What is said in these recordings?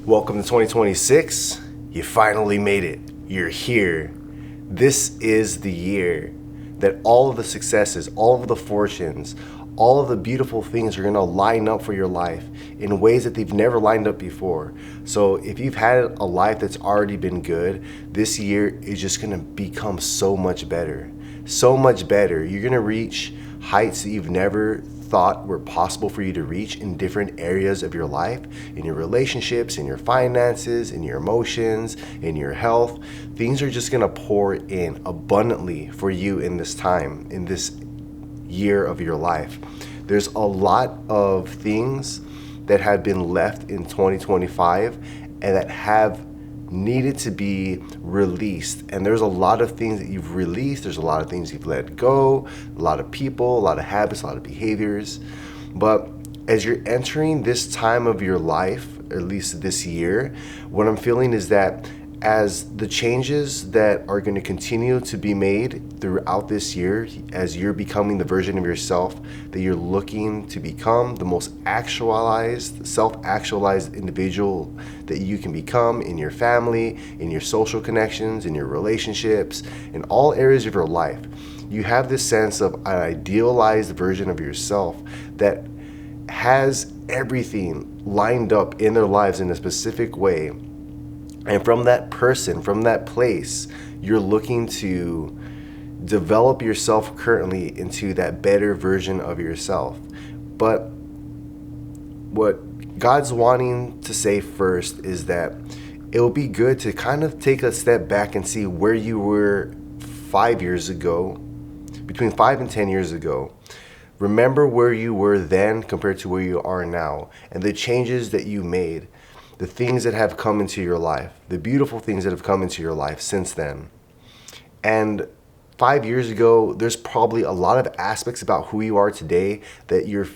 Welcome to 2026. You finally made it. You're here. This is the year that all of the successes, all of the fortunes, all of the beautiful things are going to line up for your life in ways that they've never lined up before. So if you've had a life that's already been good, this year is just going to become so much better. So much better. You're going to reach heights that you've never thought were possible for you to reach in different areas of your life, in your relationships, in your finances, in your emotions, in your health. Things are just going to pour in abundantly for you in this time, in this year of your life. There's a lot of things that have been left in 2025 and that have needed to be released, and there's a lot of things that you've released. There's a lot of things you've let go, a lot of people, a lot of habits, a lot of behaviors. But as you're entering this time of your life, at least this year, what I'm feeling is that as the changes that are going to continue to be made throughout this year, as you're becoming the version of yourself that you're looking to become, the most actualized, self-actualized individual that you can become in your family, in your social connections, in your relationships, in all areas of your life, you have this sense of an idealized version of yourself that has everything lined up in their lives in a specific way. And from that person, from that place, you're looking to develop yourself currently into that better version of yourself. But what God's wanting to say first is that it will be good to kind of take a step back and see where you were 5 years ago, between 5 and 10 years ago. Remember where you were then compared to where you are now, and the changes that you made. The things that have come into your life, the beautiful things that have come into your life since then. And 5 years ago, there's probably a lot of aspects about who you are today that your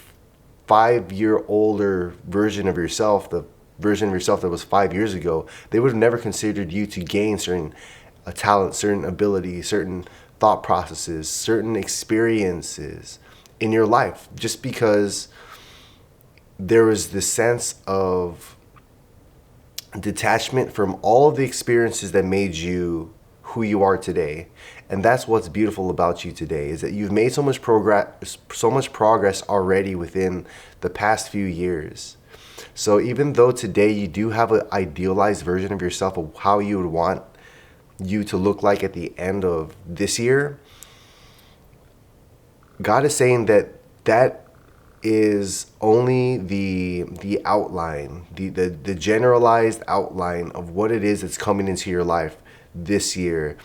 5-year-older version of yourself, the version of yourself that was 5 years ago, they would have never considered you to gain certain talent, certain ability, certain thought processes, certain experiences in your life, just because there was this sense of detachment from all of the experiences that made you who you are today. And that's what's beautiful about you today, is that you've made so much progress already within the past few years. So even though today you do have an idealized version of yourself of how you would want you to look like at the end of this year, God is saying that is only the outline, the generalized outline of what it is that's coming into your life this year.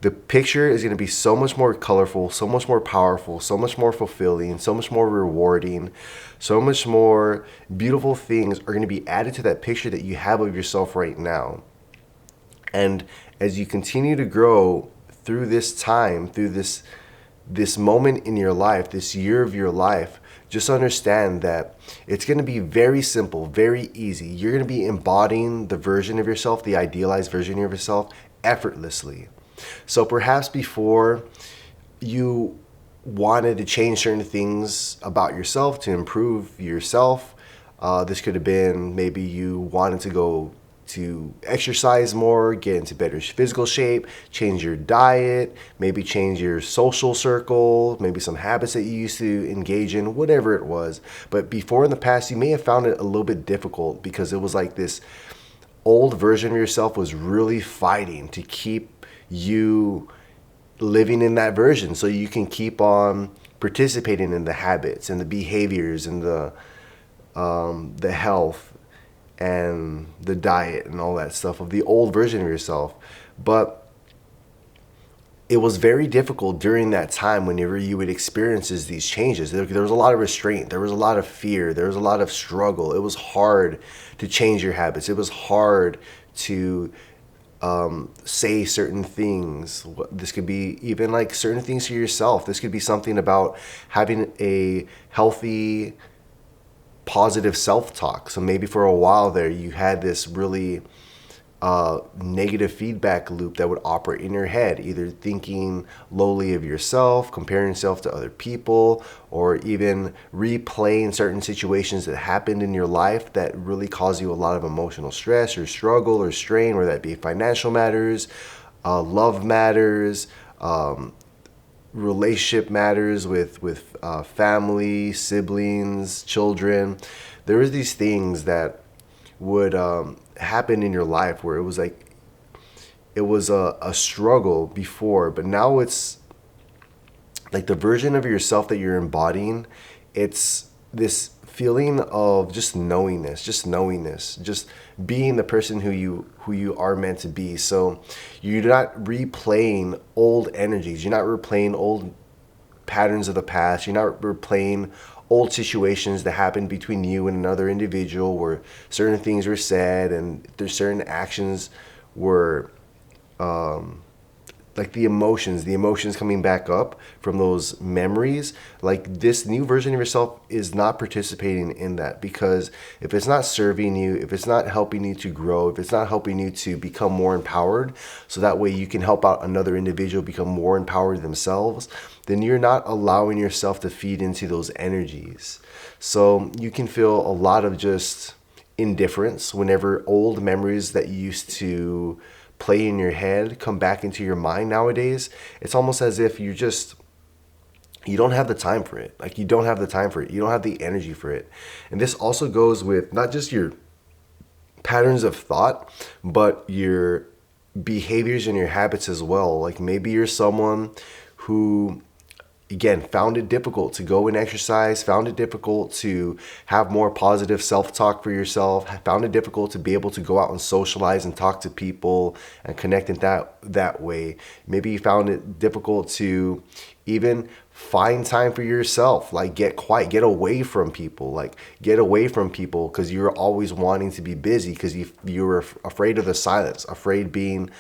The picture is going to be so much more colorful, so much more powerful, so much more fulfilling, so much more rewarding, so much more beautiful things are going to be added to that picture that you have of yourself right now. And as you continue to grow through this time, through this moment in your life, this year of your life, just understand that it's going to be very simple, very easy. You're going to be embodying the version of yourself, the idealized version of yourself, effortlessly. So perhaps before you wanted to change certain things about yourself to improve yourself, this could have been maybe you wanted to go to exercise more, get into better physical shape, change your diet, maybe change your social circle, maybe some habits that you used to engage in, whatever it was. But before in the past, you may have found it a little bit difficult because it was like this old version of yourself was really fighting to keep you living in that version so you can keep on participating in the habits and the behaviors and the health and the diet and all that stuff of the old version of yourself. But it was very difficult during that time whenever you would experience these changes. There was a lot of restraint. There was a lot of fear. There was a lot of struggle. It was hard to change your habits. It was hard to say certain things. This could be even like certain things to yourself. This could be something about having a healthy, positive self-talk. So maybe for a while there you had this really negative feedback loop that would operate in your head, either thinking lowly of yourself, comparing yourself to other people, or even replaying certain situations that happened in your life that really cause you a lot of emotional stress or struggle or strain, whether that be financial matters, love matters, relationship matters with family, siblings, children. There was these things that would happen in your life where it was like it was a struggle before, but now it's like the version of yourself that you're embodying. It's this feeling of just knowingness, just being the person who you are meant to be. So you're not replaying old energies, you're not replaying old patterns of the past, you're not replaying old situations that happened between you and another individual where certain things were said and there's certain actions were like the emotions coming back up from those memories. Like this new version of yourself is not participating in that, because if it's not serving you, if it's not helping you to grow, if it's not helping you to become more empowered, so that way you can help out another individual become more empowered themselves, then you're not allowing yourself to feed into those energies. So you can feel a lot of just indifference whenever old memories that you used to play in your head come back into your mind nowadays. It's almost as if you don't have the time for it. Like you don't have the time for it. You don't have the energy for it. And this also goes with not just your patterns of thought, but your behaviors and your habits as well. Like maybe you're someone who, again, found it difficult to go and exercise, found it difficult to have more positive self-talk for yourself, found it difficult to be able to go out and socialize and talk to people and connect in that way. Maybe you found it difficult to even find time for yourself, like get quiet, get away from people, because you're always wanting to be busy because you're afraid of the silence, afraid being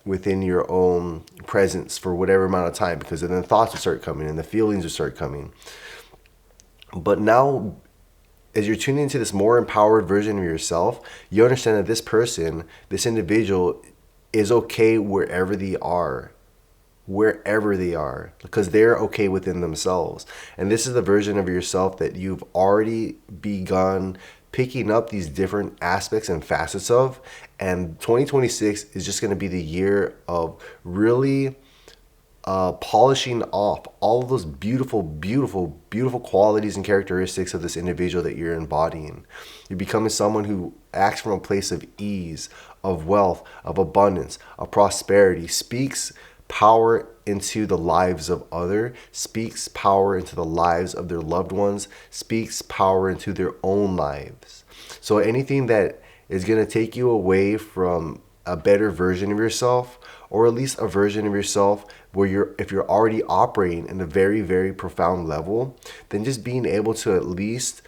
within your own presence for whatever amount of time, because then the thoughts will start coming and the feelings will start coming. But now, as you're tuning into this more empowered version of yourself, you understand that this individual is okay wherever they are, because they're okay within themselves. And this is the version of yourself that you've already begun picking up these different aspects and facets of. And 2026 is just going to be the year of really polishing off all of those beautiful, beautiful, beautiful qualities and characteristics of this individual that you're embodying. You're becoming someone who acts from a place of ease, of wealth, of abundance, of prosperity, speaks power into the lives of others, speaks power into the lives of their loved ones, speaks power into their own lives. So anything that is going to take you away from a better version of yourself, or at least a version of yourself where if you're already operating in a very, very profound level, then just being able to at least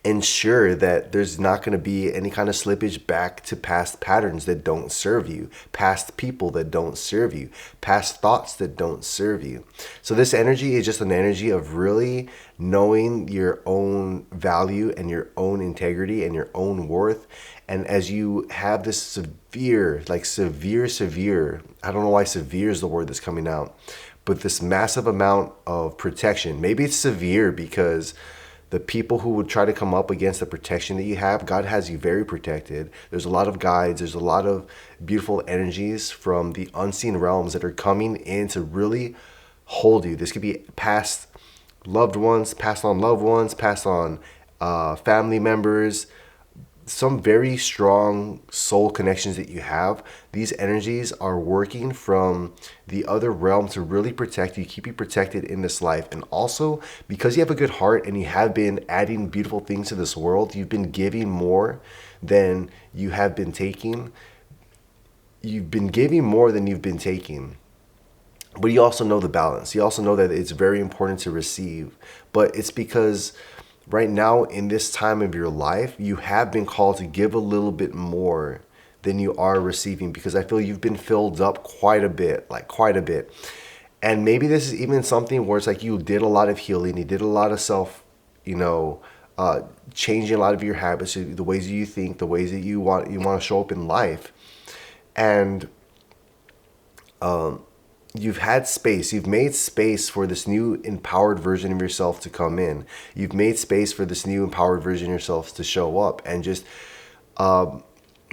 ensure that there's not going to be any kind of slippage back to past patterns that don't serve you, past people that don't serve you, past thoughts that don't serve you. So this energy is just an energy of really knowing your own value and your own integrity and your own worth. And as you have this severe, I don't know why severe is the word that's coming out, but this massive amount of protection. Maybe it's severe because the people who would try to come up against the protection that you have, God has you very protected. There's a lot of guides. There's a lot of beautiful energies from the unseen realms that are coming in to really hold you. This could be past loved ones, passed on family members, some very strong soul connections that you have. These energies are working from the other realm to really protect you, keep you protected in this life. And also, because you have a good heart and you have been adding beautiful things to this world, you've been giving more than you have been taking. You've been giving more than you've been taking. But you also know the balance. You also know that it's very important to receive. But it's because right now, in this time of your life, you have been called to give a little bit more than you are receiving, because I feel you've been filled up quite a bit. And maybe this is even something where it's like you did a lot of healing, you did a lot of self, changing a lot of your habits, the ways that you think, the ways that you want to show up in life. And you've had space. You've made space for this new empowered version of yourself to come in. You've made space for this new empowered version of yourself to show up and just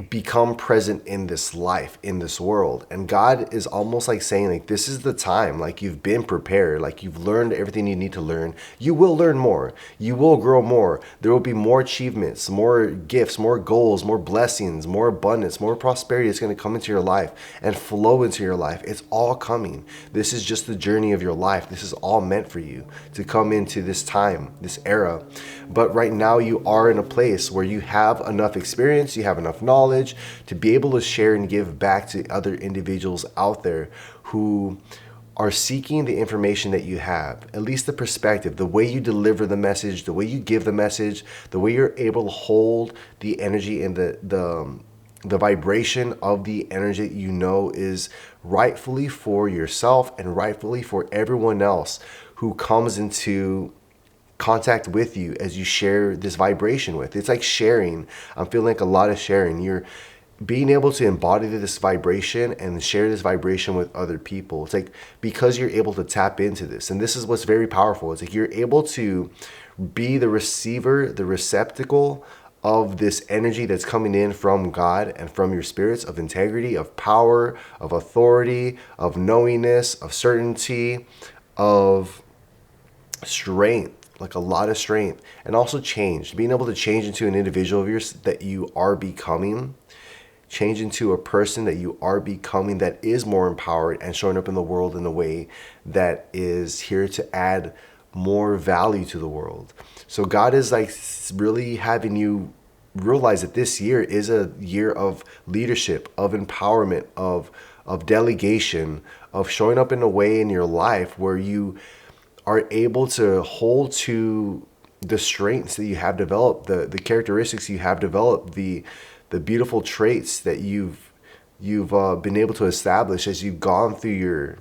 become present in this life, in this world. And God is almost like saying, like, this is the time. Like, you've been prepared. Like, you've learned everything you need to learn. You will learn more. You will grow more. There will be more achievements, more gifts, more goals, more blessings, more abundance, more prosperity is going to come into your life and flow into your life. It's all coming. This is just the journey of your life. This is all meant for you to come into this time, this era. But right now you are in a place where you have enough experience, you have enough knowledge to be able to share and give back to other individuals out there who are seeking the information that you have, at least the perspective, the way you deliver the message, the way you give the message, the way you're able to hold the energy and the vibration of the energy that you know is rightfully for yourself and rightfully for everyone else who comes into contact with you as you share this vibration with. It's like sharing. I'm feeling like a lot of sharing. You're being able to embody this vibration and share this vibration with other people. It's like, because you're able to tap into this, and this is what's very powerful. It's like you're able to be the receiver, the receptacle of this energy that's coming in from God and from your spirits of integrity, of power, of authority, of knowingness, of certainty, of strength, like a lot of strength, and also change, being able to change into an individual of yours that you are becoming, change into a person that you are becoming that is more empowered and showing up in the world in a way that is here to add more value to the world. So God is like really having you realize that this year is a year of leadership, of empowerment, of delegation, of showing up in a way in your life where you are able to hold to the strengths that you have developed, the characteristics you have developed, the beautiful traits that you've been able to establish as you've gone through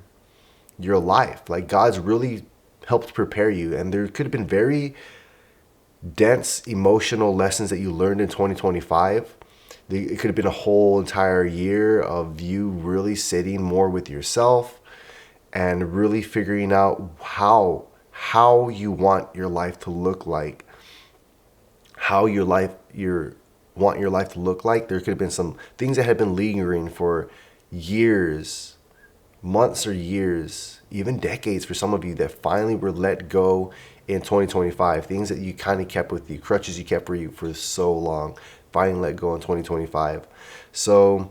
your life. Like, God's really helped prepare you, and there could have been very dense emotional lessons that you learned in 2025. It could have been a whole entire year of you really sitting more with yourself and really figuring out how you want your life to look like, how you want your life to look like. There could have been some things that had been lingering for years, months or years, even decades for some of you, that finally were let go in 2025. Things that you kind of kept with you, crutches you kept for you for so long, finally let go in 2025. So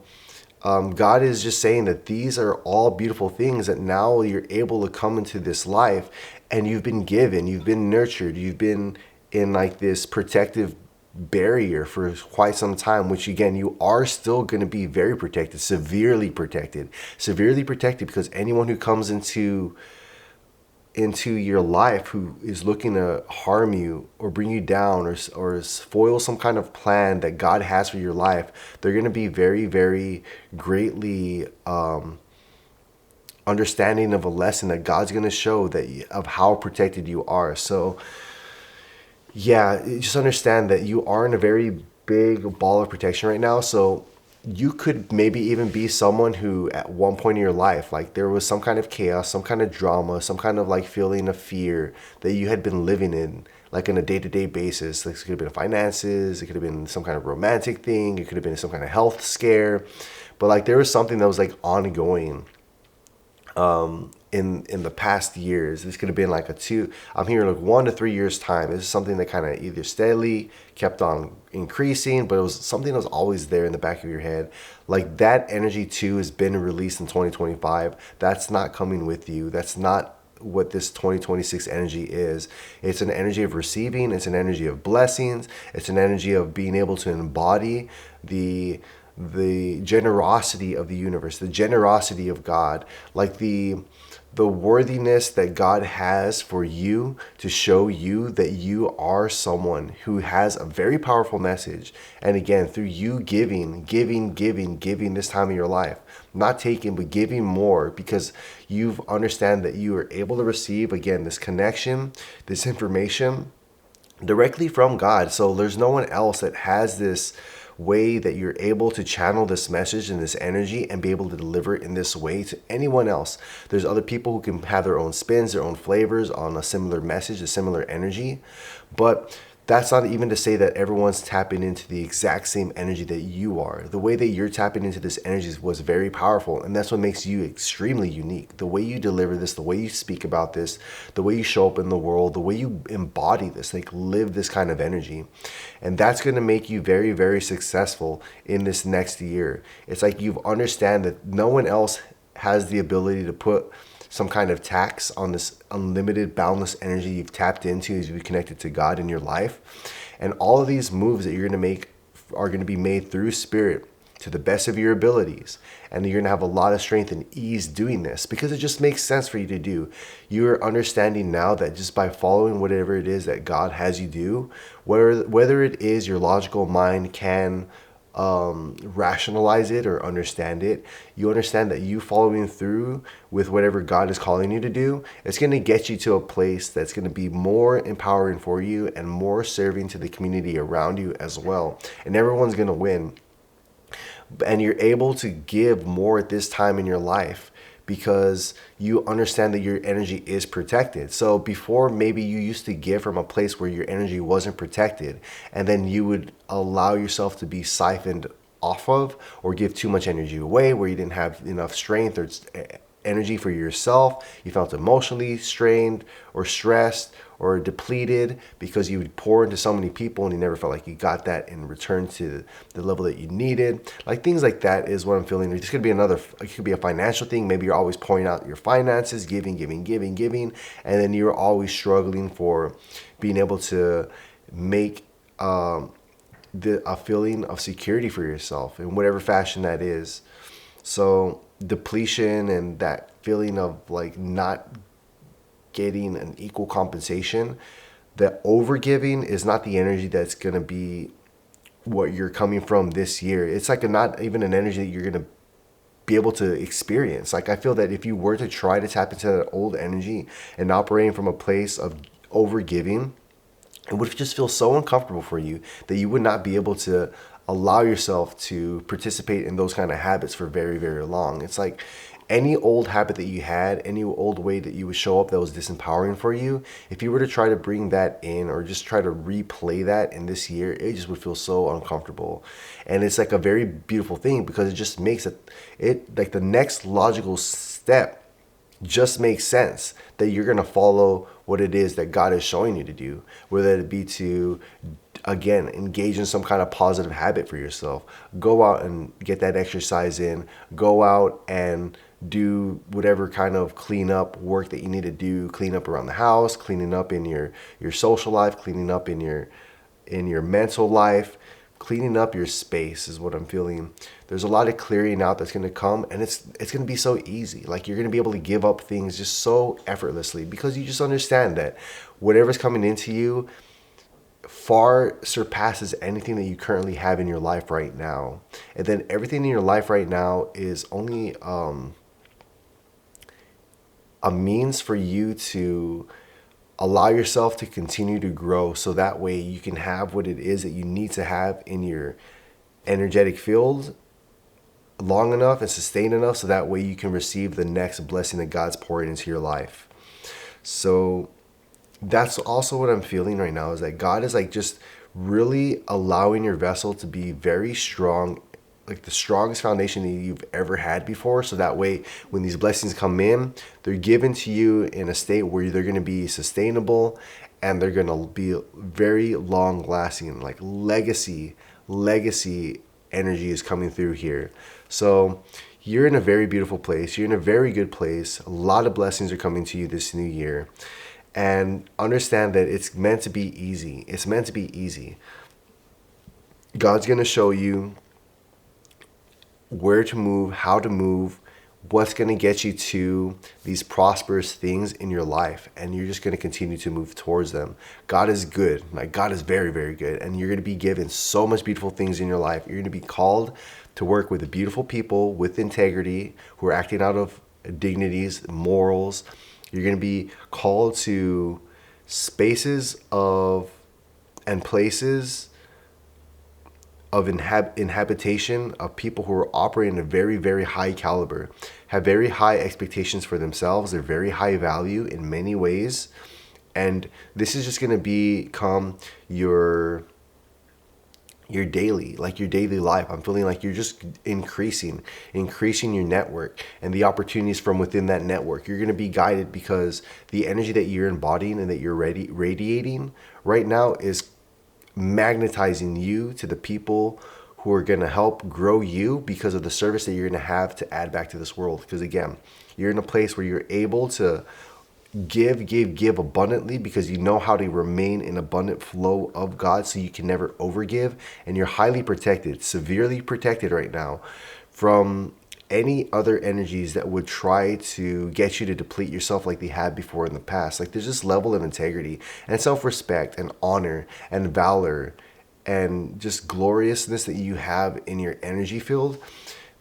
God is just saying that these are all beautiful things that now you're able to come into this life, and you've been given, you've been nurtured, you've been in like this protective barrier for quite some time, which again, you are still going to be very protected, severely protected, because anyone who comes into your life who is looking to harm you or bring you down or foil some kind of plan that God has for your life, they're going to be very, very greatly understanding of a lesson that God's going to show of how protected you are. So yeah, just understand that you are in a very big ball of protection right now. So you could maybe even be someone who at one point in your life, like there was some kind of chaos, some kind of drama, some kind of like feeling of fear that you had been living in, like on a day-to-day basis. Like, it could have been finances, it could have been some kind of romantic thing, it could have been some kind of health scare. But like there was something that was like ongoing in the past years. This could have been like I'm hearing like 1 to 3 years time. This is something that kind of either steadily kept on increasing, but it was something that was always there in the back of your head. Like that energy too has been released in 2025. That's not coming with you. That's not what this 2026 energy is. It's an energy of receiving. It's an energy of blessings. It's an energy of being able to embody the generosity of the universe, the generosity of God, like the worthiness that God has for you, to show you that you are someone who has a very powerful message. And again, through you giving this time of your life, not taking, but giving more, because you understand that you are able to receive, again, this connection, this information, directly from God. So there's no one else that has this way that you're able to channel this message and this energy and be able to deliver it in this way to anyone else. There's other people who can have their own spins, their own flavors on a similar message, a similar energy. But that's not even to say that everyone's tapping into the exact same energy that you are. The way that you're tapping into this energy was very powerful, and that's what makes you extremely unique. The way you deliver this, the way you speak about this, the way you show up in the world, the way you embody this, like live this kind of energy. And that's going to make you very, very successful in this next year. It's like you understand that no one else has the ability to put some kind of tax on this unlimited, boundless energy you've tapped into as you connected to God in your life. And all of these moves that you're going to make are going to be made through spirit to the best of your abilities. And you're going to have a lot of strength and ease doing this because it just makes sense for you to do. You're understanding now that just by following whatever it is that God has you do, whether it is your logical mind can rationalize it or understand it, you understand that you following through with whatever God is calling you to do, it's going to get you to a place that's going to be more empowering for you and more serving to the community around you as well. And everyone's going to win. And you're able to give more at this time in your life because you understand that your energy is protected. So before, maybe you used to give from a place where your energy wasn't protected, and then you would allow yourself to be siphoned off of or give too much energy away where you didn't have enough strength or energy for yourself. You felt emotionally strained or stressed or depleted because you would pour into so many people and you never felt like you got that in return to the level that you needed. Like things like that is what I'm feeling. This could be it could be a financial thing. Maybe you're always pouring out your finances, giving, and then you're always struggling for being able to make a feeling of security for yourself in whatever fashion that is. So depletion and that feeling of like not getting an equal compensation, that overgiving is not the energy that's going to be what you're coming from this year. It's like not even an energy that you're going to be able to experience. Like I feel that if you were to try to tap into that old energy and operating from a place of overgiving, it would just feel so uncomfortable for you that you would not be able to allow yourself to participate in those kind of habits for very, very long. It's like any old habit that you had, any old way that you would show up that was disempowering for you, if you were to try to bring that in or just try to replay that in this year, it just would feel so uncomfortable. And it's like a very beautiful thing because it just makes it like the next logical step just makes sense that you're going to follow what it is that God is showing you to do, whether it be to, again, engage in some kind of positive habit for yourself. Go out and get that exercise in. Go out and do whatever kind of cleanup work that you need to do. Clean up around the house, cleaning up in your social life, cleaning up in your mental life. Cleaning up your space is what I'm feeling. There's a lot of clearing out that's going to come, and it's going to be so easy. Like you're going to be able to give up things just so effortlessly because you just understand that whatever's coming into you far surpasses anything that you currently have in your life right now. And then everything in your life right now is only a means for you to allow yourself to continue to grow so that way you can have what it is that you need to have in your energetic field long enough and sustained enough so that way you can receive the next blessing that God's pouring into your life. So that's also what I'm feeling right now, is that God is like just really allowing your vessel to be very strong, like the strongest foundation that you've ever had before. So that way, when these blessings come in, they're given to you in a state where they're going to be sustainable and they're going to be very long lasting, like legacy energy is coming through here. So you're in a very beautiful place. You're in a very good place. A lot of blessings are coming to you this new year. And understand that it's meant to be easy. It's meant to be easy. God's going to show you where to move, how to move, what's going to get you to these prosperous things in your life. And you're just going to continue to move towards them. God is good. Like God is very, very good. And you're going to be given so much beautiful things in your life. You're going to be called to work with beautiful people with integrity who are acting out of dignities, morals. You're going to be called to spaces of and places of inhabitation of people who are operating a very, very high caliber, have very high expectations for themselves. They're very high value in many ways. And this is just going to become your daily, like your daily life. I'm feeling like you're just increasing your network and the opportunities from within that network. You're going to be guided because the energy that you're embodying and that you're radiating right now is magnetizing you to the people who are going to help grow you because of the service that you're going to have to add back to this world. Because again, you're in a place where you're able to give abundantly because you know how to remain in abundant flow of God, so you can never overgive, and you're highly protected, severely protected right now from any other energies that would try to get you to deplete yourself like they had before in the past. Like there's this level of integrity and self-respect and honor and valor and just gloriousness that you have in your energy field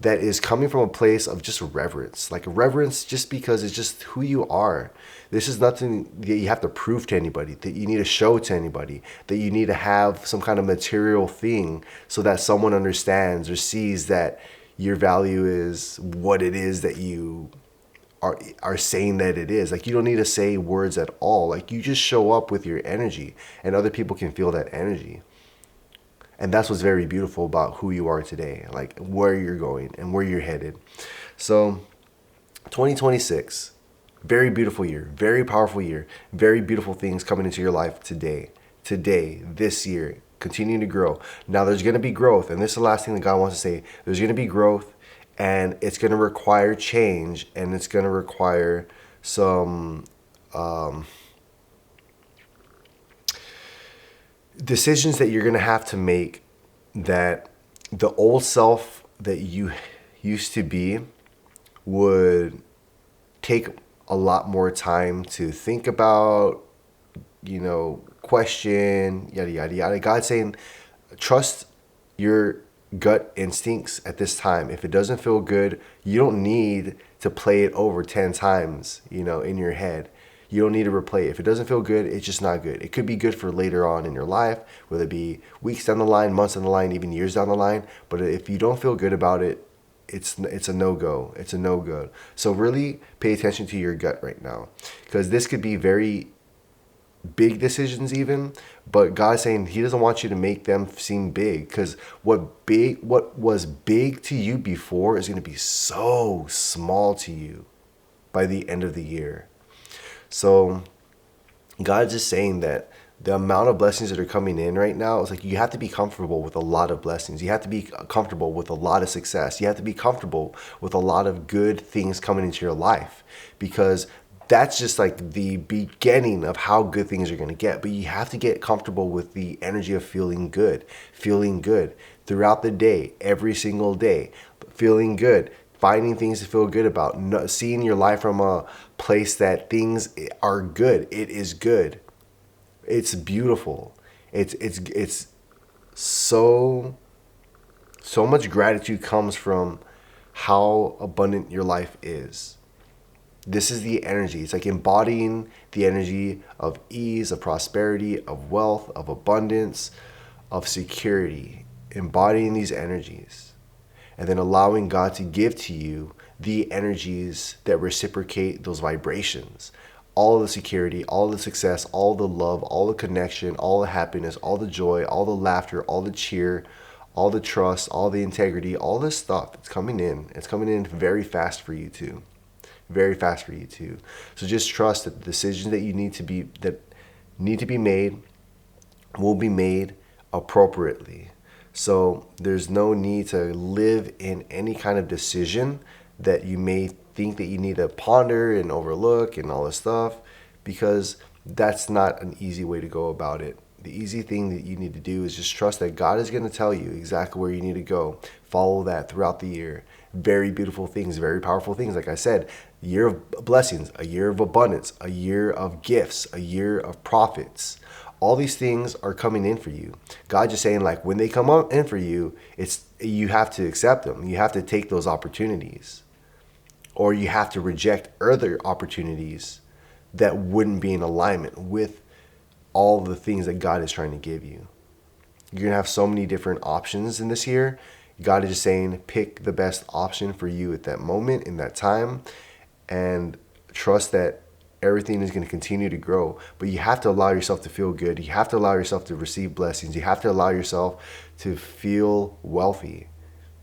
that is coming from a place of just reverence. Like reverence just because it's just who you are. This is nothing that you have to prove to anybody, that you need to show to anybody, that you need to have some kind of material thing so that someone understands or sees that your value is what it is that you are saying that it is. Like you don't need to say words at all. Like you just show up with your energy and other people can feel that energy. And that's what's very beautiful about who you are today, like where you're going and where you're headed. So 2026, very beautiful year, very powerful year, very beautiful things coming into your life today, this year, continuing to grow. Now there's going to be growth. And this is the last thing that God wants to say. There's going to be growth and it's going to require change and it's going to require some, decisions that you're going to have to make that the old self that you used to be would take a lot more time to think about, question, yada, yada, yada. God's saying, trust your gut instincts at this time. If it doesn't feel good, you don't need to play it over 10 times, in your head. You don't need to replay it. If it doesn't feel good, it's just not good. It could be good for later on in your life, whether it be weeks down the line, months down the line, even years down the line. But if you don't feel good about it, it's a no-go. It's a no-go. So really pay attention to your gut right now, because this could be very big decisions even, but God's saying he doesn't want you to make them seem big, because what was big to you before is going to be so small to you by the end of the year. So God's just saying that the amount of blessings that are coming in right now, it's like you have to be comfortable with a lot of blessings. You have to be comfortable with a lot of success. You have to be comfortable with a lot of good things coming into your life, because that's just like the beginning of how good things are going to get. But you have to get comfortable with the energy of feeling good throughout the day, every single day, feeling good. Finding things to feel good about, seeing your life from a place that things are good. It is good. It's beautiful. It's so much gratitude comes from how abundant your life is. This is the energy. It's like embodying the energy of ease, of prosperity, of wealth, of abundance, of security. Embodying these energies. And then allowing God to give to you the energies that reciprocate those vibrations. All the security, all the success, all the love, all the connection, all the happiness, all the joy, all the laughter, all the cheer, all the trust, all the integrity, all this stuff. It's coming in. It's coming in very fast for you too. Very fast for you too. So just trust that the decisions that need to be made will be made appropriately. So there's no need to live in any kind of decision that you may think that you need to ponder and overlook and all this stuff, because that's not an easy way to go about it. The easy thing that you need to do is just trust that God is going to tell you exactly where you need to go. Follow that throughout the year. Very beautiful things, very powerful things. Like I said, a year of blessings, a year of abundance, a year of gifts, a year of profits. All these things are coming in for you. God just saying, like, when they come in for you, you have to accept them. You have to take those opportunities, or you have to reject other opportunities that wouldn't be in alignment with all the things that God is trying to give you. You're going to have so many different options in this year. God is just saying, pick the best option for you at that moment, in that time, and trust that everything is going to continue to grow. But you have to allow yourself to feel good. You have to allow yourself to receive blessings. You have to allow yourself to feel wealthy,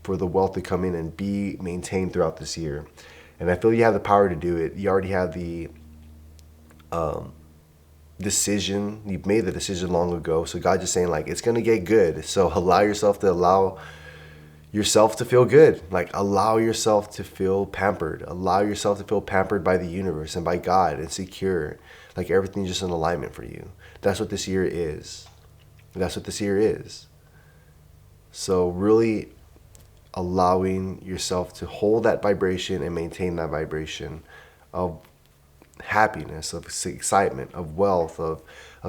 for the wealth to come in and be maintained throughout this year. And I feel you have the power to do it. You already have the decision. You've made the decision long ago. So God's just saying, like, it's going to get good. So allow yourself to feel good. Like, allow yourself to feel pampered. Allow yourself to feel pampered by the universe and by God, and secure. Like, everything's just in alignment for you. That's what this year is. That's what this year is. So really allowing yourself to hold that vibration and maintain that vibration of happiness, of excitement, of wealth, of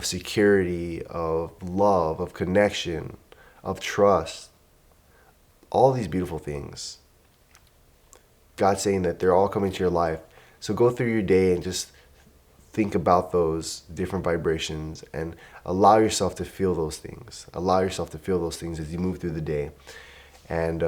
security, of love, of connection, of trust. All these beautiful things. God's saying that they're all coming to your life. So go through your day and just think about those different vibrations and allow yourself to feel those things. Allow yourself to feel those things as you move through the day. And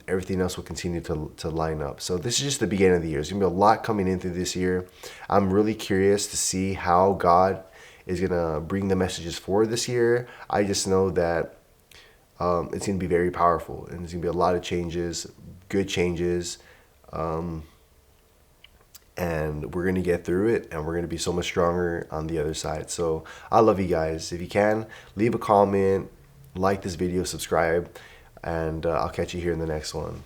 everything else will continue to line up. So this is just the beginning of the year. There's going to be a lot coming in through this year. I'm really curious to see how God is going to bring the messages forward this year. I just know that it's going to be very powerful. And there's going to be a lot of changes, good changes. And we're going to get through it. And we're going to be so much stronger on the other side. So I love you guys. If you can, leave a comment, like this video, subscribe. And I'll catch you here in the next one.